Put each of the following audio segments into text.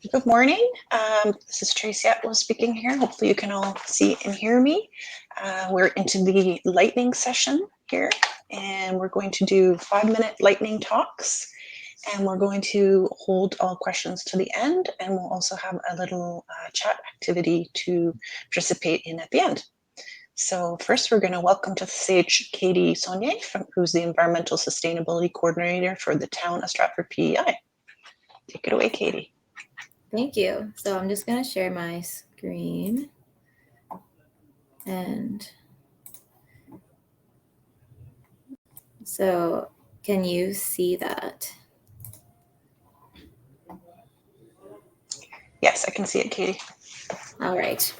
Good morning. This is Tracy Atwell speaking here. Hopefully you can all see and hear me. We're into the lightning session here, and we're going to do 5-minute lightning talks, and we're going to hold all questions to the end, and we'll also have a little chat activity to participate in at the end. So first, we're going to welcome to the stage Katie Sagne, who's the Environmental Sustainability Coordinator for the Town of Stratford PEI. Take it away, Katie. Thank you. So I'm just going to share my screen. And so can you see that? Yes, I can see it, Katie. All right.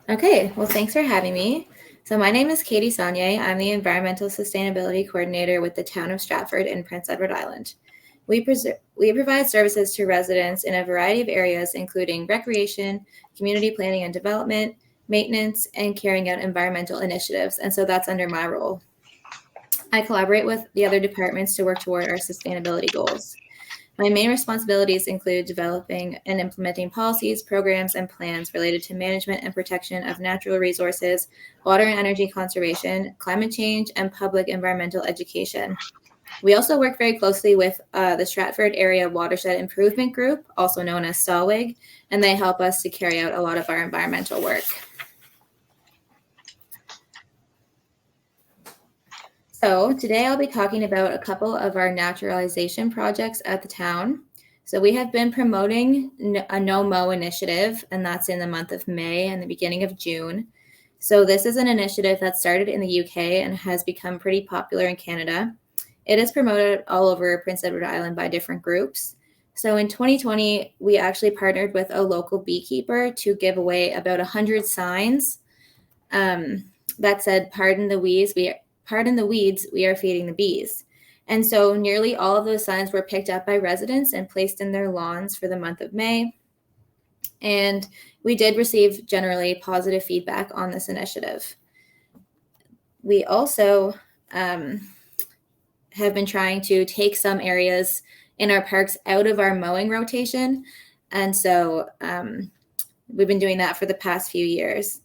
Okay, well, thanks for having me. So my name is Katie Sagne. I'm the Environmental Sustainability Coordinator with the Town of Stratford in Prince Edward Island. We provide services to residents in a variety of areas, including recreation, community planning and development, maintenance, and carrying out environmental initiatives. And so that's under my role. I collaborate with the other departments to work toward our sustainability goals. My main responsibilities include developing and implementing policies, programs, and plans related to management and protection of natural resources, water and energy conservation, climate change, and public environmental education. We also work very closely with the Stratford Area Watershed Improvement Group, also known as SAWIG, and they help us to carry out a lot of our environmental work. So today I'll be talking about a couple of our naturalization projects at the town. So we have been promoting a no-mow initiative, and that's in the month of May and the beginning of June. So this is an initiative that started in the UK and has become pretty popular in Canada. It is promoted all over Prince Edward Island by different groups. So in 2020, we actually partnered with a local beekeeper to give away about 100 signs that said, pardon the weeds, we are feeding the bees. And so nearly all of those signs were picked up by residents and placed in their lawns for the month of May. And we did receive generally positive feedback on this initiative. We also have been trying to take some areas in our parks out of our mowing rotation. And so we've been doing that for the past few years.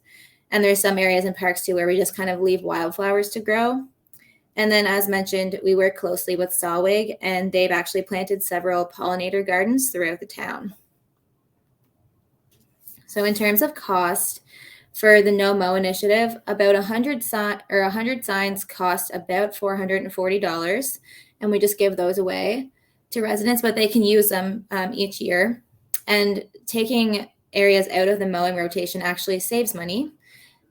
And there's some areas in parks too where we just kind of leave wildflowers to grow. And then as mentioned, we work closely with SAWIG, and they've actually planted several pollinator gardens throughout the town. So in terms of cost, for the No Mow initiative, about 100 signs cost about $440, and we just give those away to residents, but they can use them each year. And taking areas out of the mowing rotation actually saves money.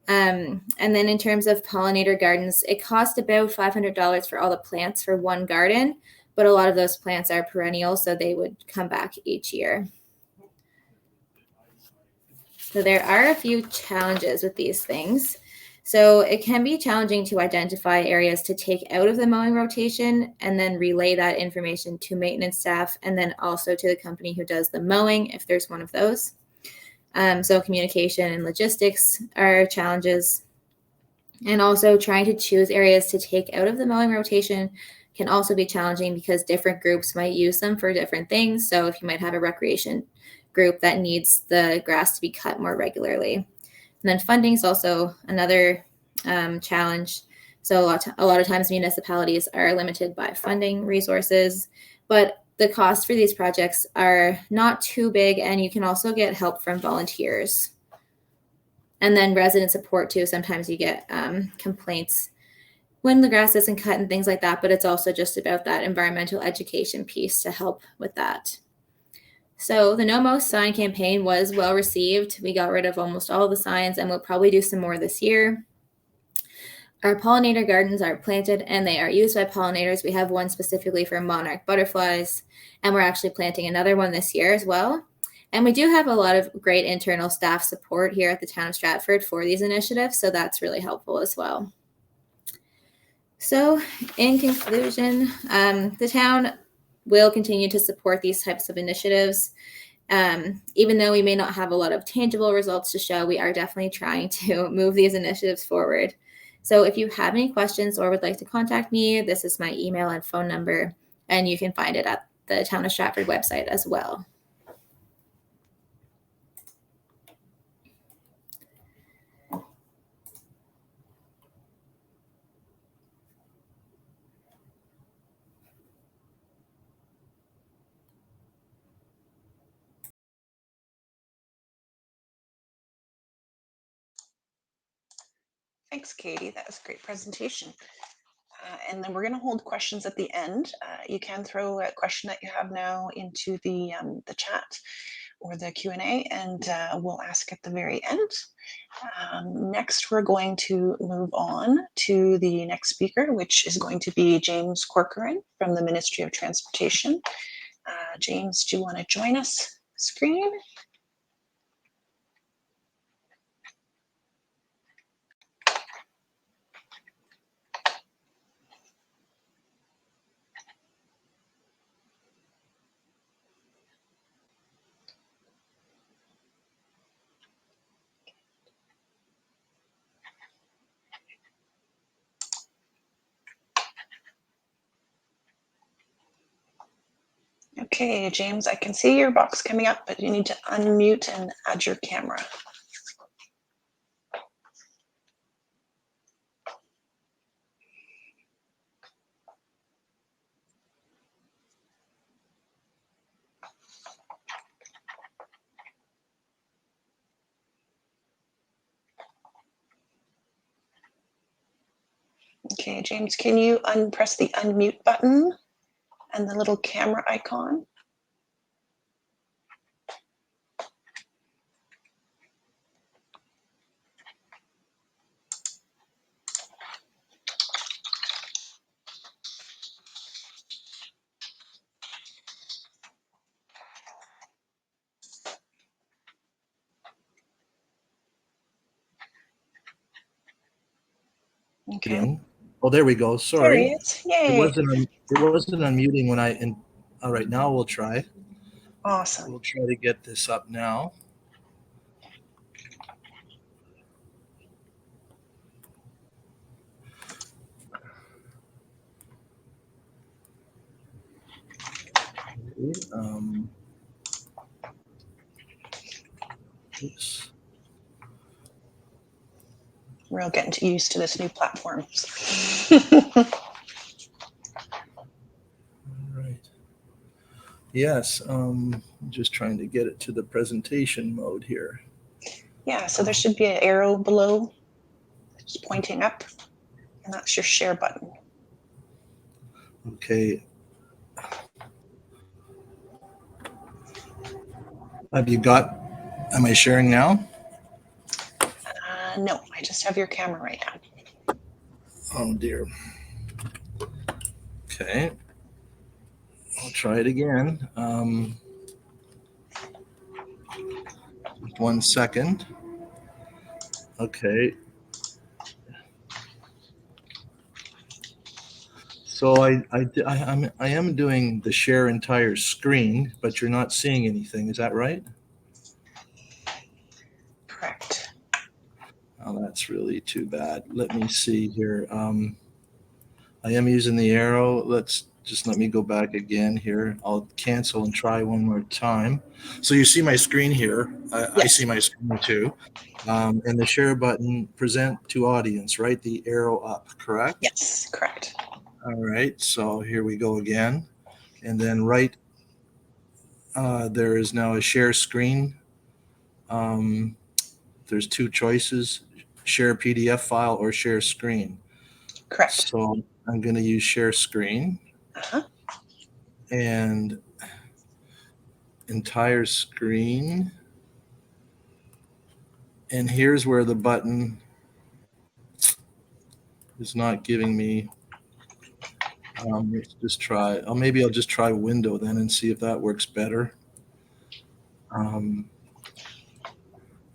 And then in terms of pollinator gardens, it costs about $500 for all the plants for one garden, but a lot of those plants are perennial, so they would come back each year. So there are a few challenges with these things. So it can be challenging to identify areas to take out of the mowing rotation and then relay that information to maintenance staff and then also to the company who does the mowing if there's one of those. So communication and logistics are challenges. And also trying to choose areas to take out of the mowing rotation can also be challenging because different groups might use them for different things. So if you might have a recreation group that needs the grass to be cut more regularly. And then funding is also another challenge. So a lot of times municipalities are limited by funding resources, but the costs for these projects are not too big, and you can also get help from volunteers. And then resident support too. Sometimes you get complaints when the grass isn't cut and things like that, but it's also just about that environmental education piece to help with that. So the No Mow sign campaign was well received. We got rid of almost all the signs, and we'll probably do some more this year. Our pollinator gardens are planted and they are used by pollinators. We have one specifically for monarch butterflies, and we're actually planting another one this year as well. And we do have a lot of great internal staff support here at the town of Stratford for these initiatives, so that's really helpful as well. So in conclusion, the town will continue to support these types of initiatives. Even though we may not have a lot of tangible results to show, we are definitely trying to move these initiatives forward. So if you have any questions or would like to contact me, this is my email and phone number, and you can find it at the Town of Stratford website as well. Thanks, Katie. That was a great presentation. And then we're going to hold questions at the end. You can throw a question that you have now into the chat or the Q&A, and we'll ask at the very end. Next, we're going to move on to the next speaker, which is going to be James Corcoran from the Ministry of Transportation. James, do you want to join us screen? Okay, James, I can see your box coming up, but you need to unmute and add your camera. Okay, James, can you press the unmute button and the little camera icon? Okay. Oh, there we go. There Sorry. he is. Yay. It wasn't unmuting when all right, now we'll try. Awesome. We'll try to get this up now. Okay, oops. We're all getting used to this new platform. All right. Yes, just trying to get it to the presentation mode here. Yeah, so there should be an arrow below, just pointing up, and that's your share button. Okay. Am I sharing now? No, I just have your camera right now. Oh dear. Okay. I'll try it again. 1 second. Okay. So I am doing the share entire screen, but you're not seeing anything. Is that right? Correct. Oh, that's really too bad. Let me see here. I am using the arrow. Let me go back again here. I'll cancel and try one more time. So you see my screen here. I Yes. see my screen too. And the share button, present to audience, right? The arrow up, correct? Yes, correct. All right. So here we go again. And then there is now a share screen. There's two choices, share PDF file or share screen. Correct. So I'm going to use share screen. Uh-huh. And entire screen. And here's where the button is not giving me. Let's just try. Maybe I'll just try window then and see if that works better.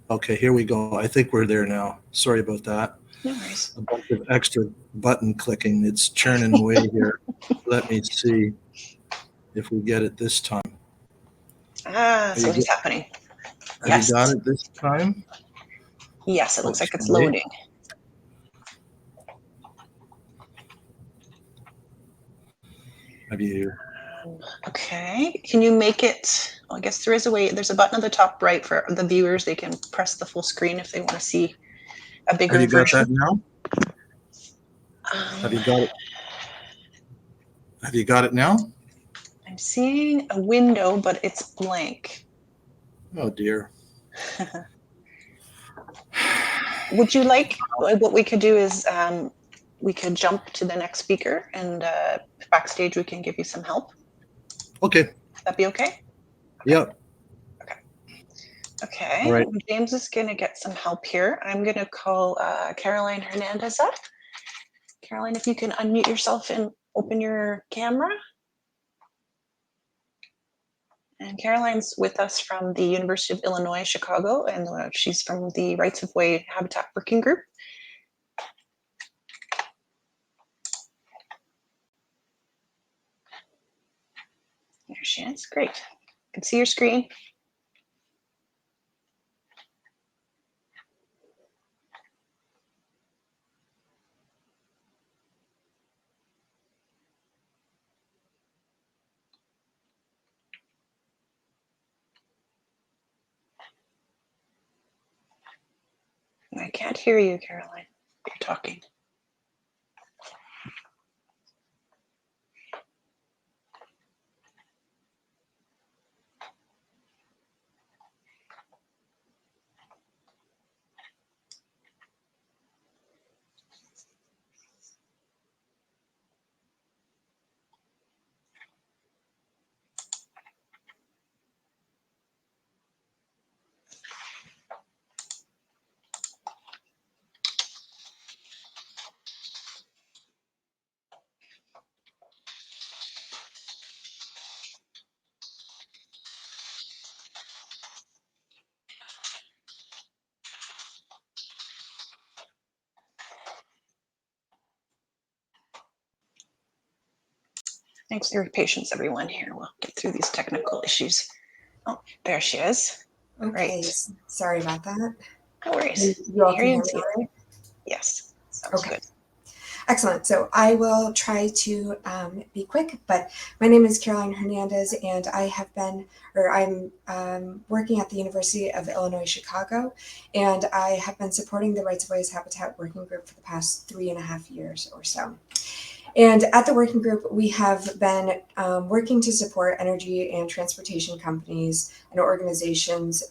Okay, here we go. I think we're there now. Sorry about that. No worries. A bunch of extra button clicking. It's churning away here. Let me see if we get it this time. So what is happening? Have you got it this time? Yes, it looks like it's loading. Have you? Okay. Can you make it? Well, I guess there is a way. There's a button at the top right for the viewers. They can press the full screen if they want to see a bigger Have you got version. that now? Have you got it? Have you got it now? I'm seeing a window, but it's blank. Oh dear. Would you like, what we could do is we could jump to the next speaker, and backstage we can give you some help. Okay. That'd be okay? Yep. Okay. All right. James is going to get some help here. I'm going to call Caroline Hernandez up. Caroline, if you can unmute yourself and open your camera. And Caroline's with us from the University of Illinois, Chicago, and she's from the Rights of Way Habitat Working Group. There she is. Great. I can see your screen. I can't hear you, Caroline. You're talking. Thanks for your patience, everyone. Here, we'll get through these technical issues. Oh, there she is. Okay, Great. sorry about that. No worries. You all Here can you hear me see it. all right? Yes, sounds Okay. good. Excellent. So I will try to be quick, but my name is Caroline Hernandez, and I'm working at the University of Illinois, Chicago, and I have been supporting the Rights of Ways Habitat Working Group for the past 3.5 years or so. And at the working group, we have been working to support energy and transportation companies and organizations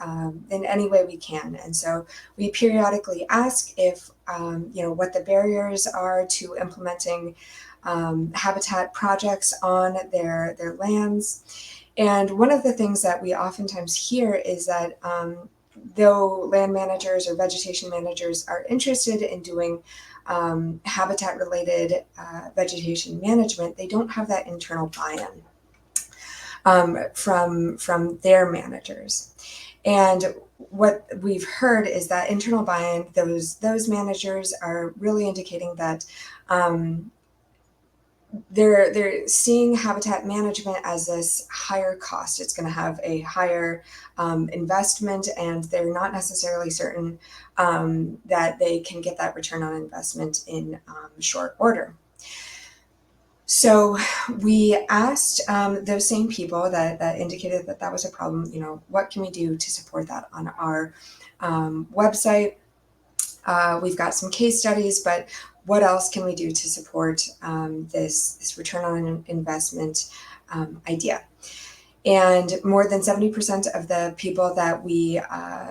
in any way we can. And so we periodically ask if, what the barriers are to implementing habitat projects on their lands. And one of the things that we oftentimes hear is that though land managers or vegetation managers are interested in doing habitat related vegetation management, they don't have that internal buy-in from their managers. And what we've heard is that internal buy-in, those managers are really indicating that they're seeing habitat management as this higher cost. It's going to have a higher investment, and they're not necessarily certain that they can get that return on investment in short order. So we asked those same people that indicated that was a problem, what can we do to support that on our website? We've got some case studies, but what else can we do to support this return on investment idea? And more than 70% of the people that we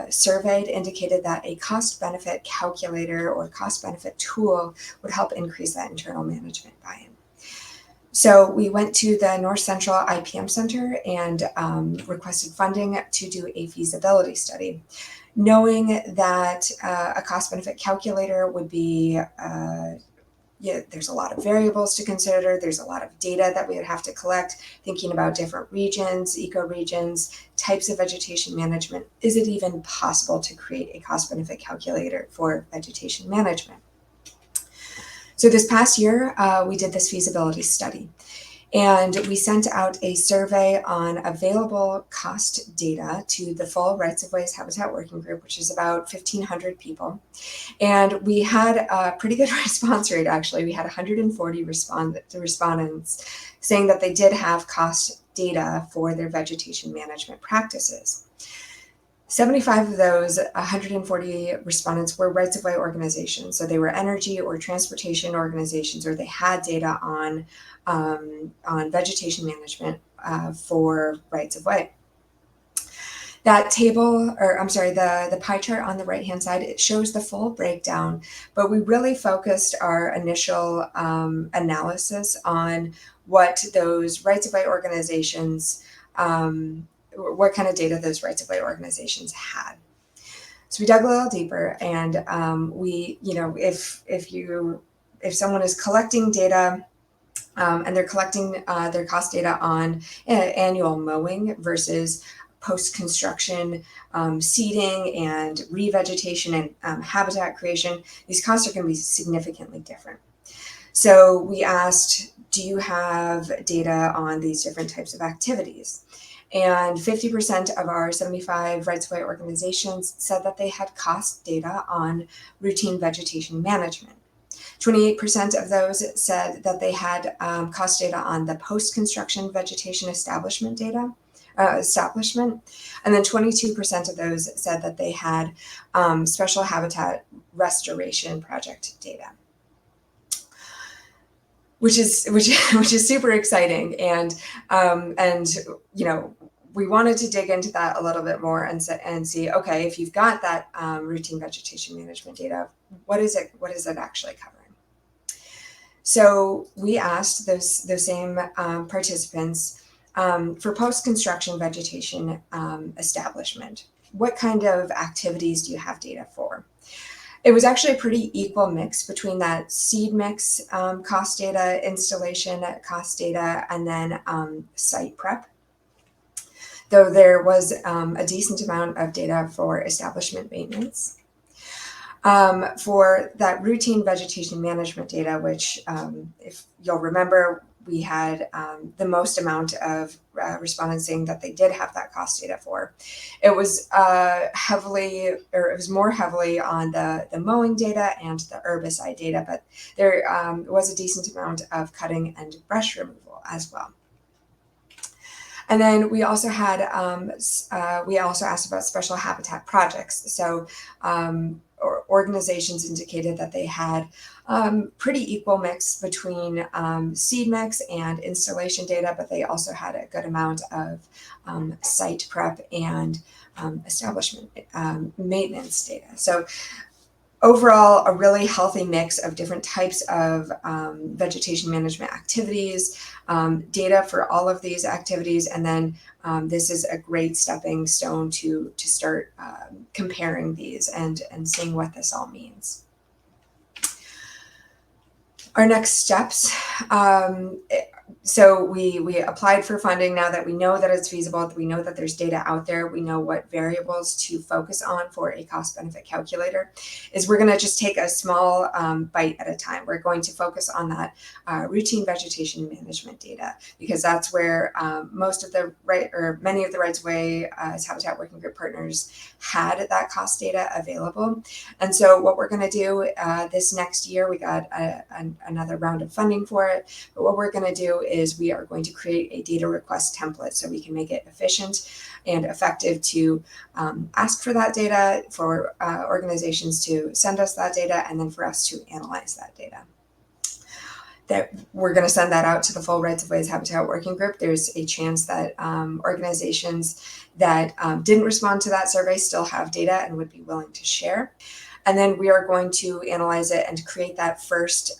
surveyed indicated that a cost-benefit calculator or cost-benefit tool would help increase that internal management buy-in. So we went to the North Central IPM Center and requested funding to do a feasibility study, knowing that a cost-benefit calculator would be, there's a lot of variables to consider. There's a lot of data that we would have to collect, thinking about different regions, ecoregions, types of vegetation management. Is it even possible to create a cost-benefit calculator for vegetation management? So this past year, we did this feasibility study, and we sent out a survey on available cost data to the full Rights of Ways Habitat Working Group, which is about 1,500 people. And we had a pretty good response rate, actually. We had 140 respondents saying that they did have cost data for their vegetation management practices. 75 of those 140 respondents were rights of way organizations. So they were energy or transportation organizations, or they had data on vegetation management for rights of way. That table, or I'm sorry, the pie chart on the right-hand side, it shows the full breakdown, but we really focused our initial analysis on what those rights-of-way organizations, what kind of data those rights-of-way organizations had. So we dug a little deeper, and if someone is collecting data and they're collecting their cost data on annual mowing versus post-construction seeding and revegetation and habitat creation, these costs are going to be significantly different. So we asked, do you have data on these different types of activities? And 50% of our 75 rights-of-way organizations said that they had cost data on routine vegetation management. 28% of those said that they had cost data on the post-construction vegetation establishment, and then 22% of those said that they had special habitat restoration project data, which is super exciting, and we wanted to dig into that a little bit more and see, okay, if you've got that routine vegetation management data, what is it actually covering? So we asked those same participants for post-construction vegetation establishment, what kind of activities do you have data for? It was actually a pretty equal mix between that seed mix cost data, installation cost data, and then site prep, though there was a decent amount of data for establishment maintenance. For that routine vegetation management data, which if you'll remember, we had the most amount of respondents saying that they did have that cost data for. It was more heavily on the mowing data and the herbicide data, but there was a decent amount of cutting and brush removal as well. And then we also had asked about special habitat projects. So organizations indicated that they had pretty equal mix between seed mix and installation data, but they also had a good amount of site prep and establishment maintenance data. So overall, a really healthy mix of different types of vegetation management activities, data for all of these activities, and then this is a great stepping stone to start comparing these and seeing what this all means. Our next steps. So we applied for funding. Now that we know that it's feasible, we know that there's data out there, we know what variables to focus on for a cost benefit calculator, is we're going to just take a small bite at a time. We're going to focus on that routine vegetation management data, because that's where many of the rights-of-way as Habitat Working Group partners had that cost data available. And so what we're going to do this next year, we got another round of funding for it, but what we're going to do is we are going to create a data request template so we can make it efficient and effective to ask for that data, for organizations to send us that data, and then for us to analyze that data. That we're going to send that out to the full Rights of Ways Habitat Working Group. There's a chance that organizations that didn't respond to that survey still have data and would be willing to share. And then we are going to analyze it and create that first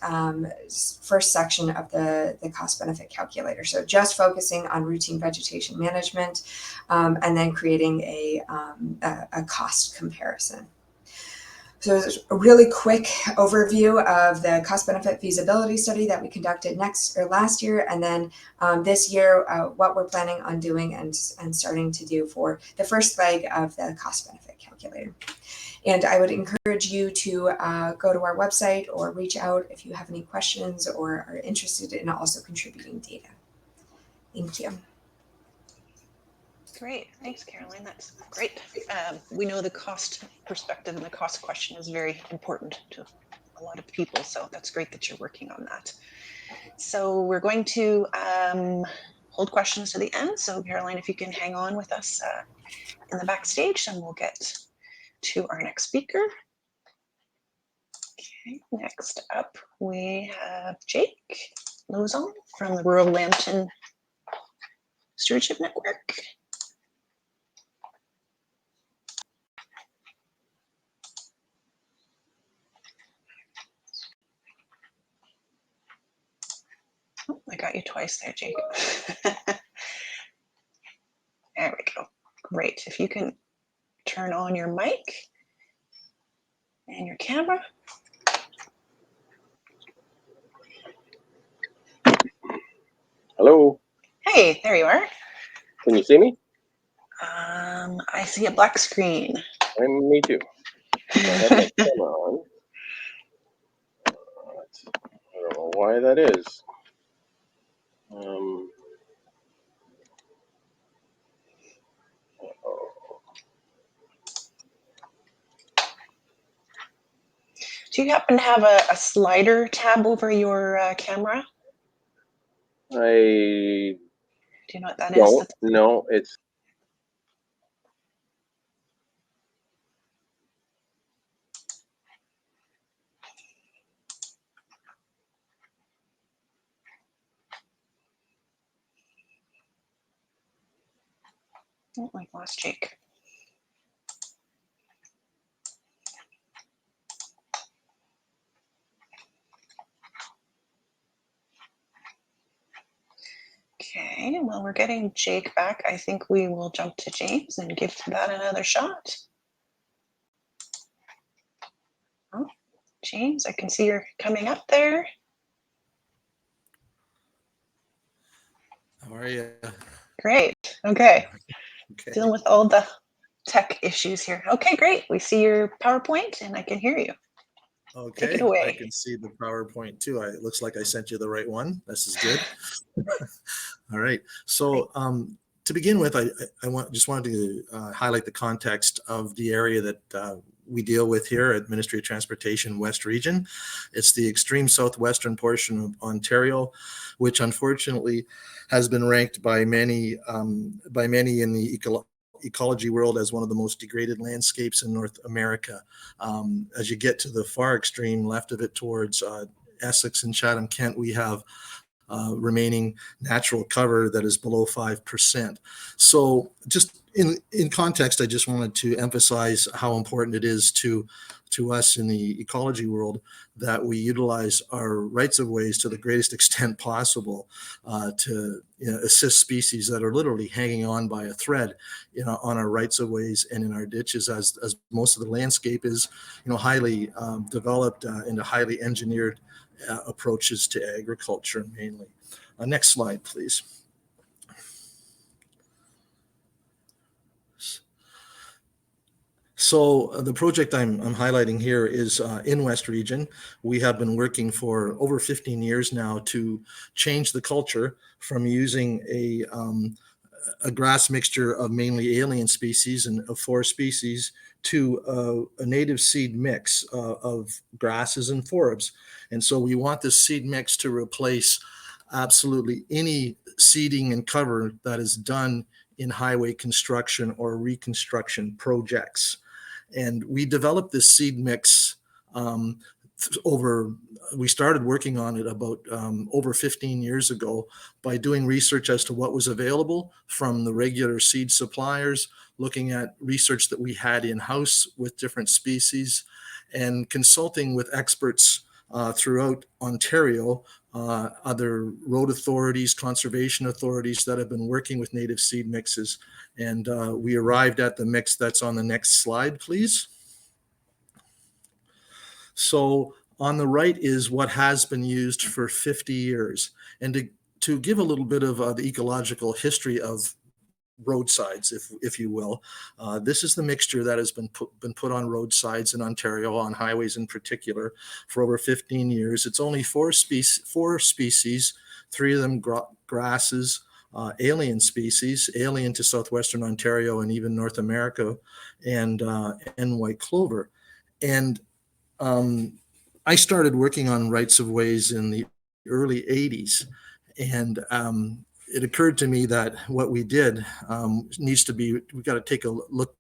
section of the cost benefit calculator. So just focusing on routine vegetation management, and then creating a cost comparison. So there's a really quick overview of the cost benefit feasibility study that we conducted last year, and then this year what we're planning on doing and starting to do for the first leg of the cost benefit calculator. And I would encourage you to go to our website or reach out if you have any questions or are interested in also contributing data. Thank you. Great. Thanks, Caroline. That's great. We know the cost perspective and the cost question is very important to a lot of people. So that's great that you're working on that. So we're going to hold questions to the end. So Caroline, if you can hang on with us in the backstage, and we'll get to our next speaker. Okay, next up we have Jake Luzon from the Rural Lambton Stewardship Network. Oh, I got you twice there, Jake. There we go. Great. If you can turn on your mic and your camera. Hello, Hey, there you are. can you see me? I see a black screen. And me too. I have my camera on. I don't know why that is. Um, Do you happen to have a slider tab over your camera? I Do you know what that is? don't. No, it's Oh, I lost Jake. Okay, well, we're getting Jake back. I think we will jump to James and give that another shot. Oh, James, I can see you're coming up there. How are you? Great. Okay. Okay. Dealing with all the tech issues here. Okay, great. We see your PowerPoint and I can hear you. Take it Okay. away. I can see the PowerPoint too. It looks like I sent you the right one. This is good. All right. So to begin with, just wanted to highlight the context of the area that we deal with here at Ministry of Transportation West Region. It's the extreme southwestern portion of Ontario, which unfortunately has been ranked by many in the ecology world as one of the most degraded landscapes in North America. As you get to the far extreme left of it towards Essex and Chatham-Kent, we have remaining natural cover that is below 5%. So just in context, I just wanted to emphasize how important it is to us in the ecology world that we utilize our rights of ways to the greatest extent possible to assist species that are literally hanging on by a thread on our rights of ways and in our ditches, as most of the landscape is highly developed into highly engineered approaches to agriculture mainly. Next slide, please. So the project I'm highlighting here is in West Region. We have been working for over 15 years now to change the culture from using a grass mixture of mainly alien species and of 4 species to a native seed mix of grasses and forabs. And so we want this seed mix to replace absolutely any seeding and cover that is done in highway construction or reconstruction projects. And we developed this seed mix we started working on it about over 15 years ago by doing research as to what was available from the regular seed suppliers, looking at research that we had in-house with different species, and consulting with experts throughout Ontario, other road authorities, conservation authorities that have been working with native seed mixes. And we arrived at the mix that's on the next slide, please. So on the right is what has been used for 50 years. And to give a little bit of the ecological history of roadsides, if you will, this is the mixture that has been put on roadsides in Ontario, on highways in particular, for over 15 years. It's only 4 species, 3 of them grasses, alien species, alien to southwestern Ontario and even North America, and white clover. And I started working on rights of ways in the early 80s. And it occurred to me that what we did needs to be, we've got to take a look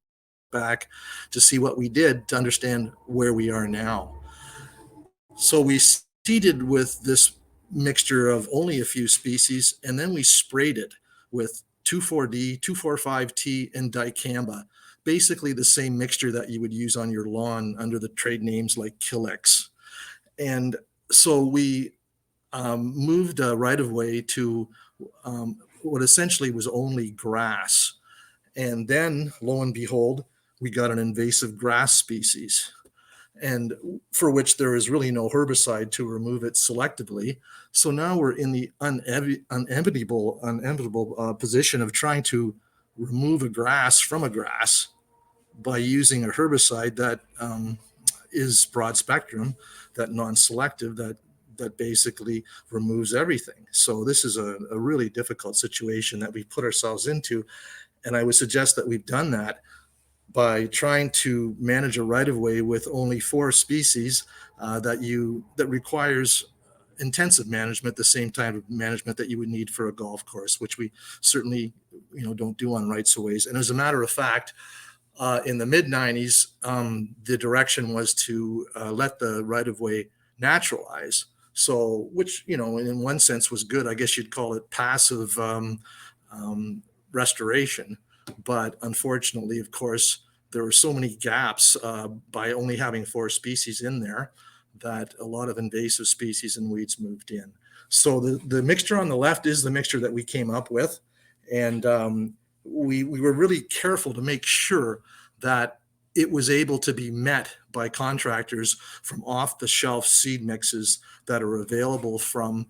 back to see what we did to understand where we are now. So we seeded with this mixture of only a few species, and then we sprayed it with 2,4-D, 2,4,5-T, and dicamba, basically the same mixture that you would use on your lawn under the trade names like Killex. And so we moved a right-of-way to what essentially was only grass. And then, lo and behold, we got an invasive grass species, and for which there is really no herbicide to remove it selectively. So now we're in the unenviable position of trying to remove a grass from a grass by using a herbicide that is broad spectrum, that non-selective, that basically removes everything. So this is a really difficult situation that we put ourselves into. And I would suggest that we've done that by trying to manage a right-of-way with only 4 species that requires intensive management, the same type of management that you would need for a golf course, which we certainly don't do on rights-of-ways. And as a matter of fact, in the mid-90s, the direction was to let the right-of-way naturalize. So, which, in one sense was good. I guess you'd call it passive restoration. But unfortunately, of course, there were so many gaps by only having 4 species in there that a lot of invasive species and weeds moved in. So the mixture on the left is the mixture that we came up with. And we were really careful to make sure that it was able to be met by contractors from off-the-shelf seed mixes that are available from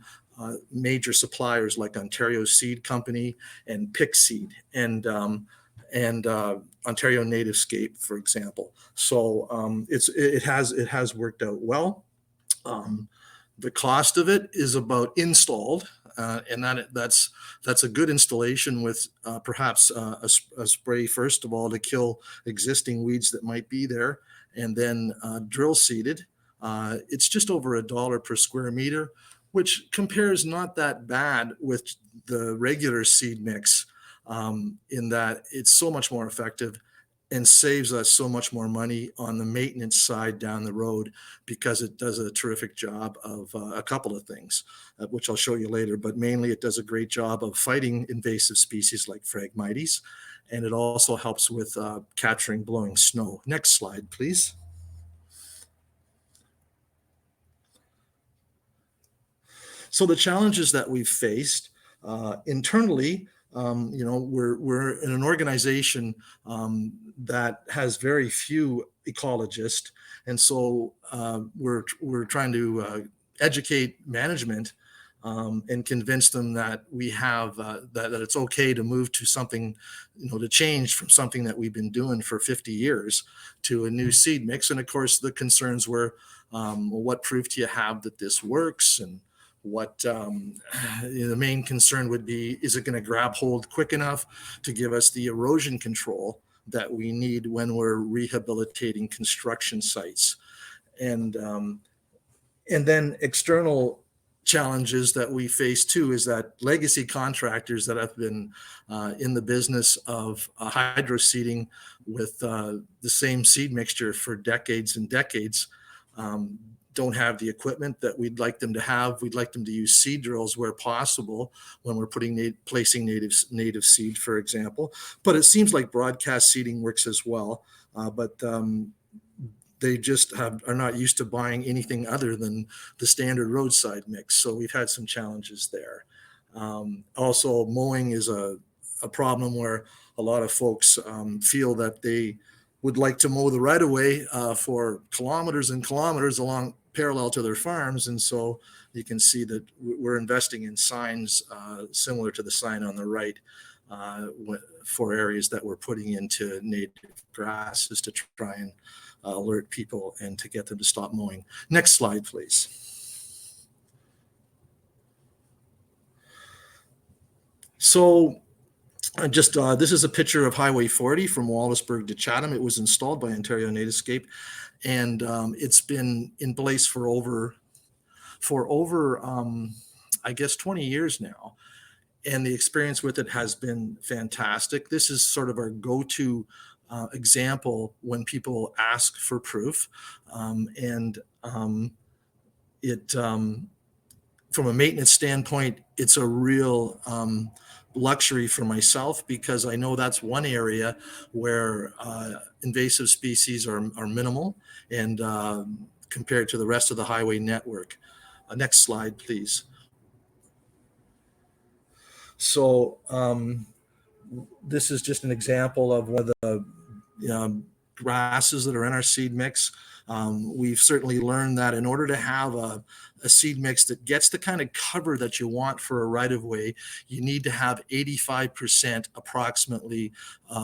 major suppliers like Ontario Seed Company and Pick Seed and Ontario Nativescape, for example. So it has worked out well. The cost of it is about installed, and that's a good installation with perhaps a spray first of all to kill existing weeds that might be there, and then drill seeded. It's just over $1 per square meter, which compares not that bad with the regular seed mix, in that it's so much more effective and saves us so much more money on the maintenance side down the road, because it does a terrific job of a couple of things, which I'll show you later. But mainly it does a great job of fighting invasive species like Phragmites, and it also helps with capturing blowing snow. Next slide, please. So the challenges that we've faced internally, we're in an organization that has very few ecologists, and so we're trying to educate management and convince them that we have that it's okay to move to something, to change from something that we've been doing for 50 years to a new seed mix. And of course, the concerns were, well, what proof do you have that this works? And what the main concern would be, is it going to grab hold quick enough to give us the erosion control that we need when we're rehabilitating construction sites? And then external challenges that we face too is that legacy contractors that have been in the business of hydro seeding with the same seed mixture for decades and decades don't have the equipment that we'd like them to have. We'd like them to use seed drills where possible when we're placing native seed, for example. But it seems like broadcast seeding works as well. But they just are not used to buying anything other than the standard roadside mix. So we've had some challenges there. Also, mowing is a problem where a lot of folks feel that they would like to mow the right of way for kilometers and kilometers along parallel to their farms. And so you can see that we're investing in signs similar to the sign on the right for areas that we're putting into native grasses to try and alert people and to get them to stop mowing. Next slide, please. So this is a picture of Highway 40 from Wallaceburg to Chatham. It was installed by Ontario Nativescape, and it's been in place for over I guess 20 years now. And the experience with it has been fantastic. This is sort of our go-to example when people ask for proof. From a maintenance standpoint, it's a real luxury for myself, because I know that's one area where invasive species are minimal and compared to the rest of the highway network. Next slide, please. So this is just an example of one of the grasses that are in our seed mix. We've certainly learned that in order to have a seed mix that gets the kind of cover that you want for a right-of-way, you need to have 85% approximately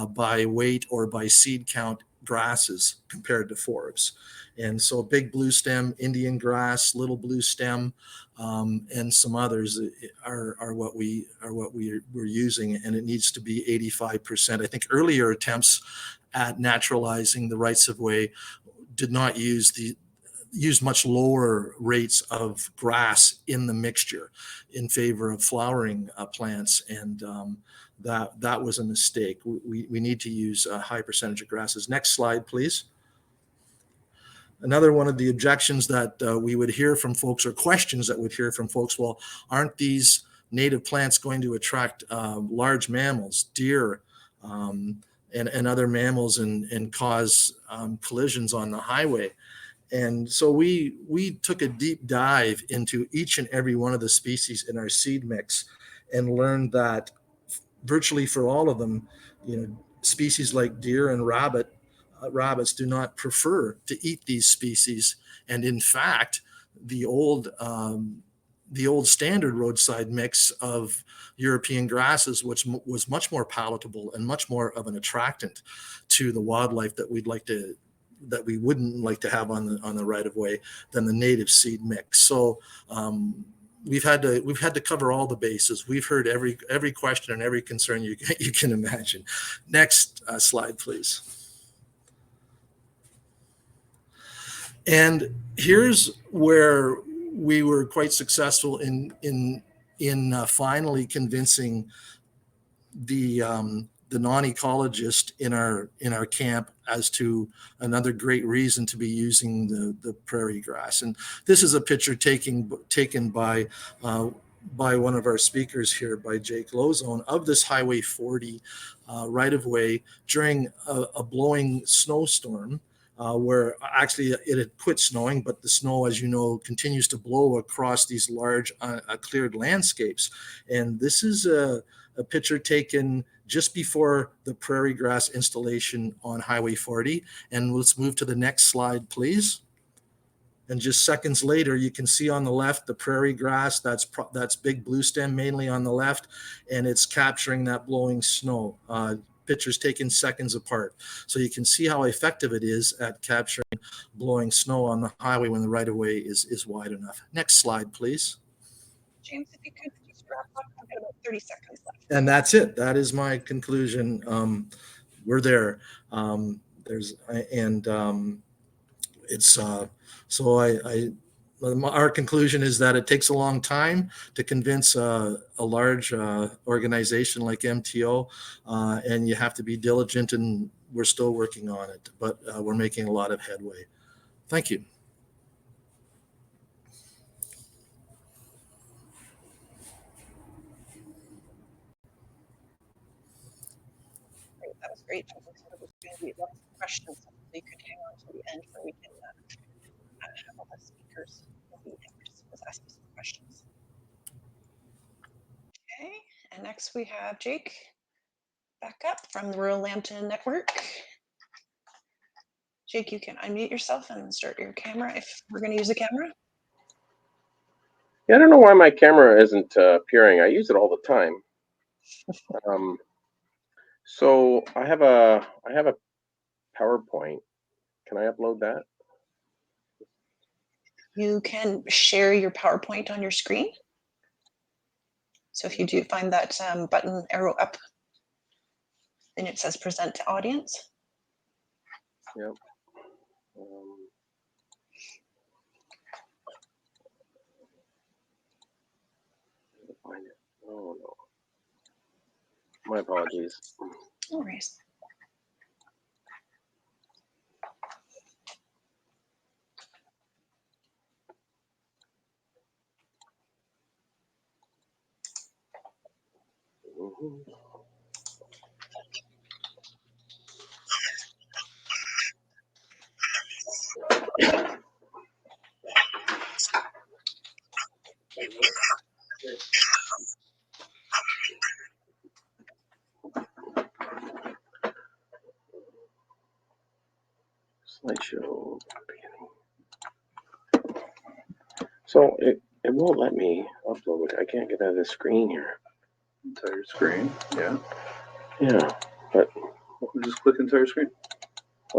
by weight or by seed count grasses compared to forbs. And so big blue stem, Indian grass, little blue stem, and some others are what we're using, and it needs to be 85%. I think earlier attempts at naturalizing the rights of way did not use much lower rates of grass in the mixture in favor of flowering plants, and that was a mistake. We need to use a high percentage of grasses. Next slide, please. Another one of the objections that we would hear from folks, or questions that we'd hear from folks, well, aren't these native plants going to attract large mammals, deer, and other mammals, and cause collisions on the highway? And so we took a deep dive into each and every one of the species in our seed mix and learned that virtually for all of them, species like deer and rabbits do not prefer to eat these species. And in fact, the old standard roadside mix of European grasses, which was much more palatable and much more of an attractant to the wildlife that we wouldn't like to have on the right of way than the native seed mix. So we've had to cover all the bases. We've heard every question and every concern you can imagine. Next slide, please. And here's where we were quite successful in finally convincing the non-ecologist in our camp as to another great reason to be using the prairie grass. And this is a picture taken by one of our speakers here, by Jake Luzon, of this Highway 40 right of way during a blowing snowstorm. Where actually it had quit snowing, but the snow, as you know, continues to blow across these large cleared landscapes. And this is a picture taken just before the prairie grass installation on Highway 40. And let's move to the next slide, please. And just seconds later, you can see on the left the prairie grass. That's big blue stem mainly on the left, and it's capturing that blowing snow. Pictures taken seconds apart. So you can see how effective it is at capturing blowing snow on the highway when the right-of-way is wide enough. Next slide, please. James, if you could just wrap up, I've got about 30 seconds left. And that's it. That is my conclusion. We're there. Our conclusion is that it takes a long time to convince a large organization like MTO, and you have to be diligent, and we're still working on it, but we're making a lot of headway. Thank you. Great, that was great. There's going to be lots of questions, so you could hang on to the end where we can have all the speakers ask you some questions. Okay, and next we have Jake back up from the Rural Lambton Network. Jake, you can unmute yourself and start your camera if we're going to use a camera. Yeah, I don't know why my camera isn't appearing. I use it all the time. So I have a PowerPoint. Can I upload that? You can share your PowerPoint on your screen. So if you do find that button arrow up, then it says present to audience. Yep. Find it. Oh no. My apologies. No worries. Slideshow beginning. So it won't let me upload. I can't get out of the screen here. Entire screen, yeah. Yeah, but Just click entire screen.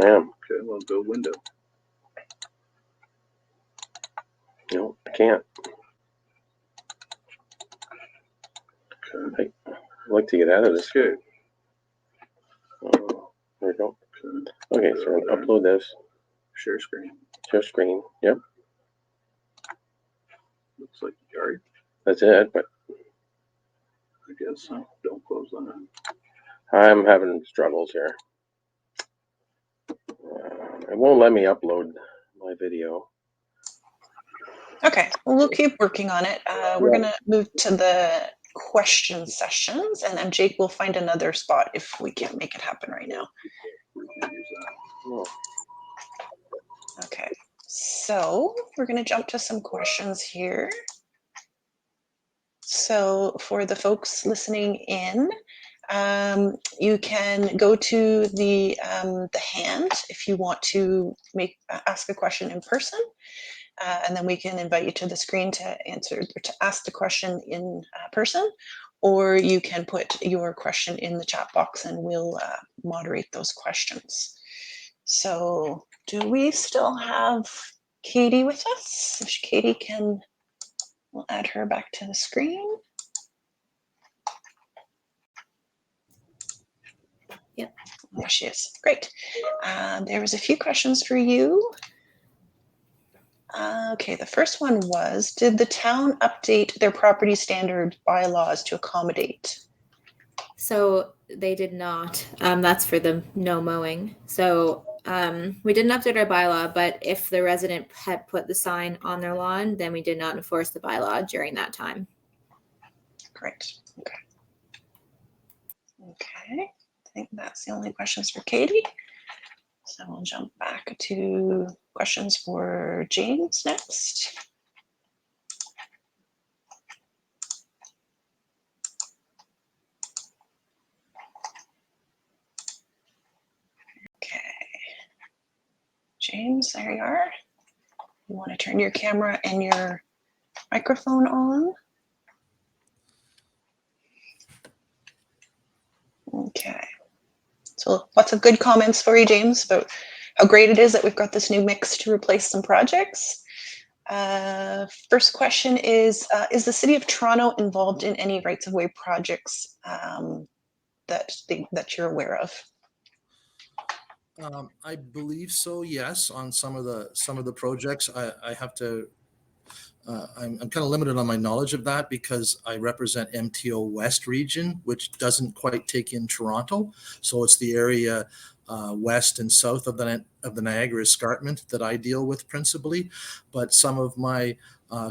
I am. Okay, well, go window. No, I can't. Okay. I'd like to get out of this. Escape. There we go. Okay. Okay, so I'm gonna upload this. Share screen. Share screen. Yep, Looks like you already, that's it. But I guess. Don't close that. I'm having struggles here. It won't let me upload my video. Okay, well, we'll keep working on it. We're Yeah. gonna move to the question sessions, and then Jake will find another spot if we can't make it happen right now. We can use that. Oh, Okay, so we're gonna jump to some questions here. So for the folks listening in, you can go to the hand if you want to ask a question in person. And then we can invite you to the screen to answer or to ask the question in person, or you can put your question in the chat box and we'll moderate those questions. So do we still have Katie with us? If Katie can, we'll add her back to the screen. Yep. There she is. Great. There was a few questions for you. Okay, the first one was, did the town update their property standard bylaws to accommodate? So they did not. That's for the no mowing. So we didn't update our bylaw, but if the resident had put the sign on their lawn, then we did not enforce the bylaw during that time. Great. Okay. Okay. I think that's the only questions for Katie. So we'll jump back to questions for James next. Okay. James, there you are. You want to turn your camera and your microphone on? Okay. So lots of good comments for you, James, about how great it is that we've got this new mix to replace some projects. First question is the City of Toronto involved in any rights of way projects that you're aware of? I believe so. Yes, on some of the projects, I have to. I'm kind of limited on my knowledge of that because I represent MTO West region, which doesn't quite take in Toronto. So it's the area west and south of the Niagara Escarpment that I deal with principally. But some of my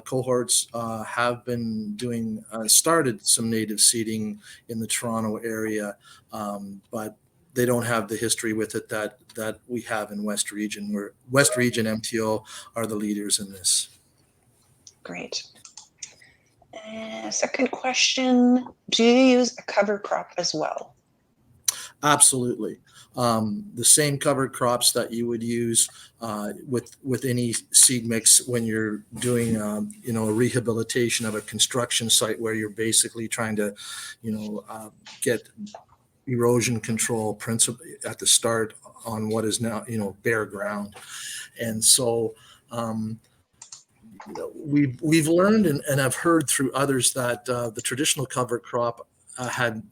cohorts have been doing started some native seeding in the Toronto area, but they don't have the history with it that we have in West Region, where West Region MTO are the leaders in this. Great. Second question, do you use a cover crop as well? Absolutely. The same cover crops that you would use with any seed mix when you're doing a rehabilitation of a construction site where you're basically trying to get erosion control principally at the start on what is now bare ground. And so we've learned and I've heard through others that the traditional cover crop had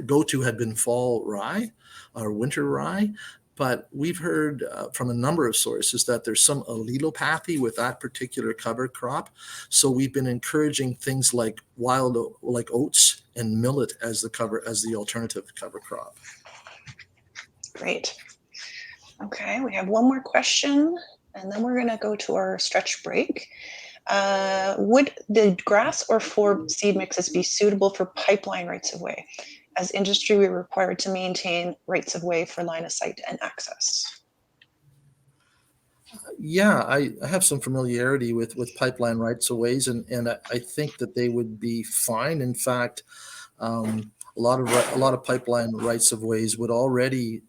been fall rye or winter rye, but we've heard from a number of sources that there's some allelopathy with that particular cover crop. So we've been encouraging things like oats and millet as the alternative cover crop. Great. Okay, we have one more question, and then we're going to go to our stretch break. Would the grass or forb seed mixes be suitable for pipeline rights of way? As industry, we're required to maintain rights of way for line of sight and access. Yeah, I have some familiarity with pipeline rights of ways, and I think that they would be fine. In fact, a lot of pipeline rights of ways would already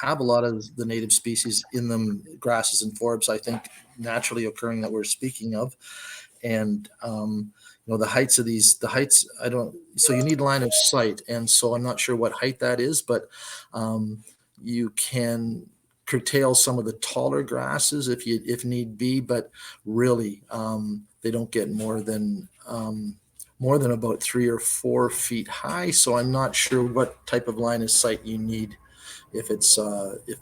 have a lot of the native species in them, grasses and forbs, I think, naturally occurring that we're speaking of. And, the heights of these, so you need line of sight. And so I'm not sure what height that is, but you can curtail some of the taller grasses if need be, but really they don't get more than about 3 or 4 feet high. So I'm not sure what type of line of sight you need if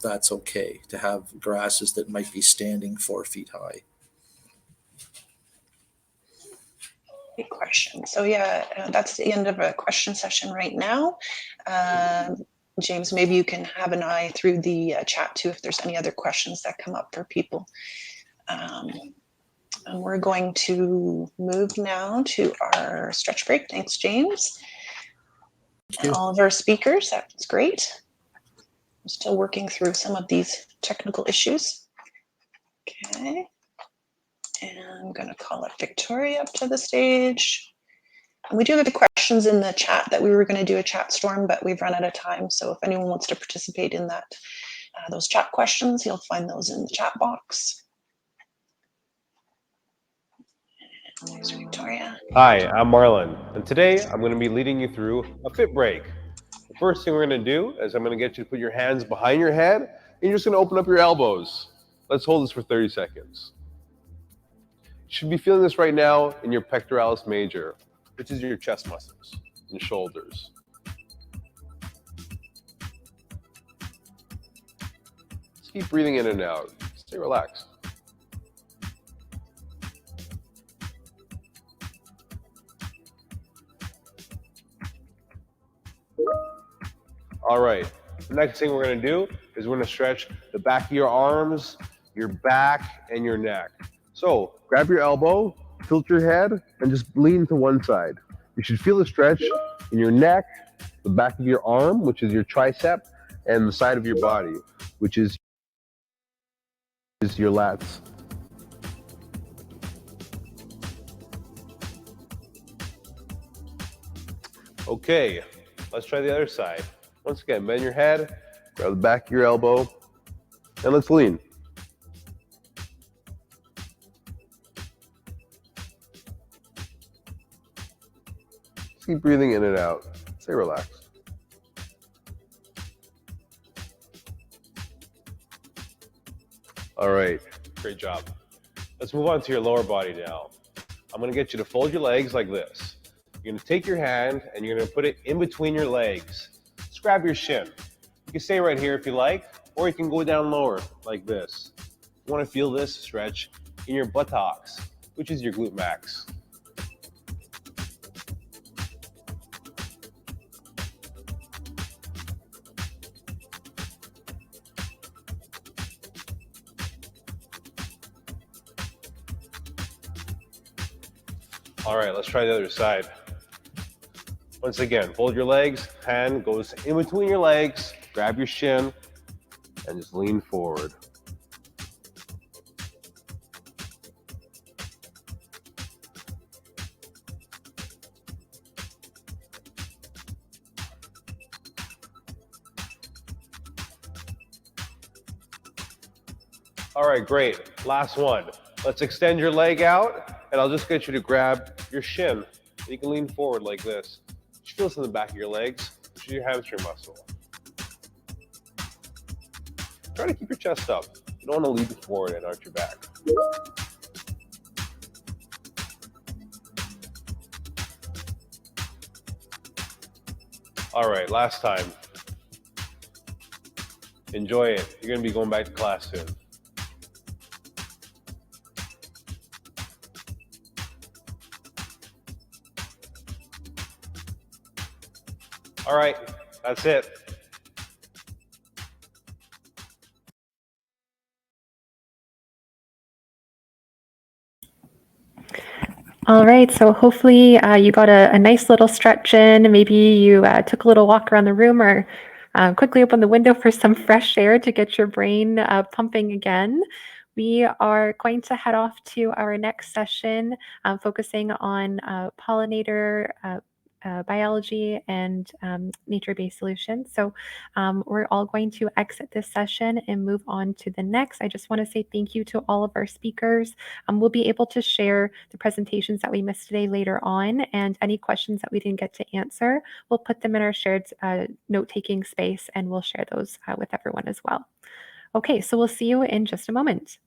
that's okay to have grasses that might be standing 4 feet high. Great question. So that's the end of a question session right now. James, maybe you can have an eye through the chat too if there's any other questions that come up for people. And we're going to move now to our stretch break. Thanks, James. And all of our speakers, that's great. I'm still working through some of these technical issues. Okay. And I'm going to call up Victoria up to the stage. And we do have the questions in the chat that we were going to do a chat storm, but we've run out of time. So if anyone wants to participate in that, those chat questions, you'll find those in the chat box. There's Victoria. Hi, I'm Marlon, and today I'm going to be leading you through a fit break. The first thing we're going to do is I'm going to get you to put your hands behind your head, and you're just going to open up your elbows. Let's hold this for 30 seconds. You should be feeling this right now in your pectoralis major, which is your chest muscles and shoulders. Just keep breathing in and out. Stay relaxed. All right, the next thing we're going to do is we're going to stretch the back of your arms, your back, and your neck. So grab your elbow, tilt your head, and just lean to one side. You should feel the stretch in your neck, the back of your arm, which is your tricep, and the side of your body, which is your lats. Okay, let's try the other side. Once again, bend your head, grab the back of your elbow, and let's lean. Just keep breathing in and out. Stay relaxed. All right, great job. Let's move on to your lower body now. I'm going to get you to fold your legs like this. You're going to take your hand and you're going to put it in between your legs. Just grab your shin. You can stay right here if you like, or you can go down lower like this. You want to feel this stretch in your buttocks, which is your glute max. All right, let's try the other side. Once again, fold your legs, hand goes in between your legs, grab your shin, and just lean forward. All right, great. Last one. Let's extend your leg out, and I'll just get you to grab your shin. You can lean forward like this. You feel this in the back of your legs, which is your hamstring muscle. Try to keep your chest up. You don't want to lean forward and arch your back. All right, last time. Enjoy it. You're going to be going back to class soon. All right, that's it. All right, so hopefully you got a nice little stretch in. Maybe you took a little walk around the room or quickly opened the window for some fresh air to get your brain pumping again. We are going to head off to our next session, focusing on pollinator biology and nature-based solutions. So we're all going to exit this session and move on to the next. I just want to say thank you to all of our speakers. We'll be able to share the presentations that we missed today later on, and any questions that we didn't get to answer, we'll put them in our shared note-taking space, and we'll share those with everyone as well. Okay, so we'll see you in just a moment.